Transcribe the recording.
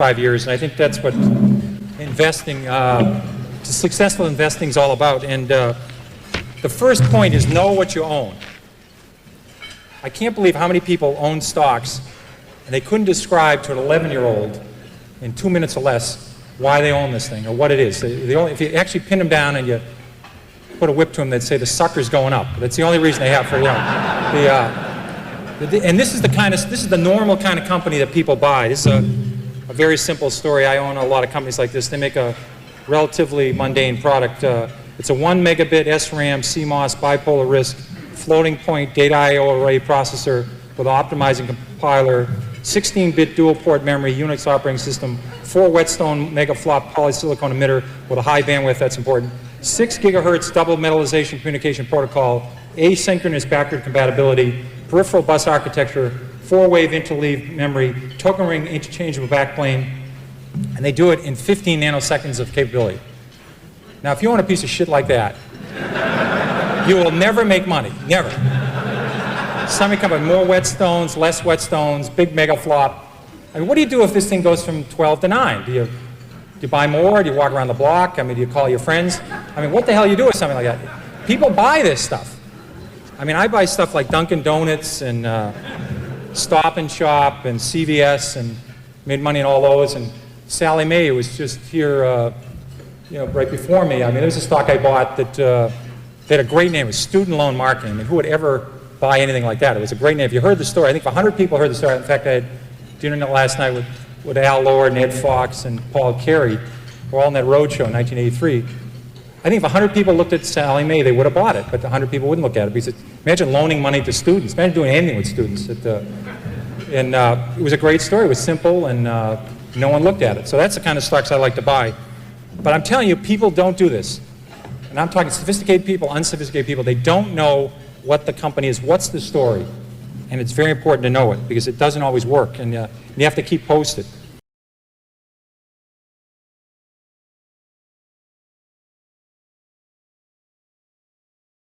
5 years, and I think that's what investing, successful investing is all about. And the first point is know what you own. I can't believe how many people own stocks and they couldn't describe to an 11-year-old in 2 minutes or less why they own this thing or what it is. If you actually pin them down and you put a whip to them, they'd say the sucker's going up. That's the only reason they have for, and this is the normal kind of company that people buy. This is a very simple story. I own a lot of companies like this. They make a relatively mundane product. It's a 1 megabit SRAM CMOS bipolar RISC floating point data I/O array processor with optimizing compiler, 16-bit dual port memory, Unix operating system, 4 Whetstone megaflop polysilicon emitter with a high bandwidth, that's important, 6 gigahertz double metallization communication protocol, asynchronous backward compatibility, peripheral bus architecture, 4-wave interleaved memory, token ring interchangeable backplane, and they do it in 15 nanoseconds of capability. Now, if you own a piece of shit like that, you will never make money, never. Somebody come up with more whetstones, less whetstones, big mega flop. I mean, what do you do if this thing goes from 12 to 9? Do you buy more? Do you walk around the block? I mean, do you call your friends? I mean, what the hell do you do with something like that? People buy this stuff. I mean, I buy stuff like Dunkin' Donuts and Stop and Shop and CVS and made money in all those. And Sally Mae was just here, right before me. I mean, there was a stock I bought that they had a great name. It was Student Loan Marketing. I mean, who would ever buy anything like that? It was a great name. If you heard the story, I think 100 people heard the story. In fact, I had dinner last night with Al Lord and Ed Fox and Paul Carey. We're all in that roadshow in 1983. I think if 100 people looked at Sally Mae, they would have bought it, but 100 people wouldn't look at it because imagine loaning money to students. Imagine doing anything with students. And it was a great story. It was simple, and no one looked at it. So that's the kind of stocks I like to buy. But I'm telling you, people don't do this. And I'm talking sophisticated people, unsophisticated people. They don't know what the company is, what's the story. And it's very important to know it because it doesn't always work, and you have to keep posted.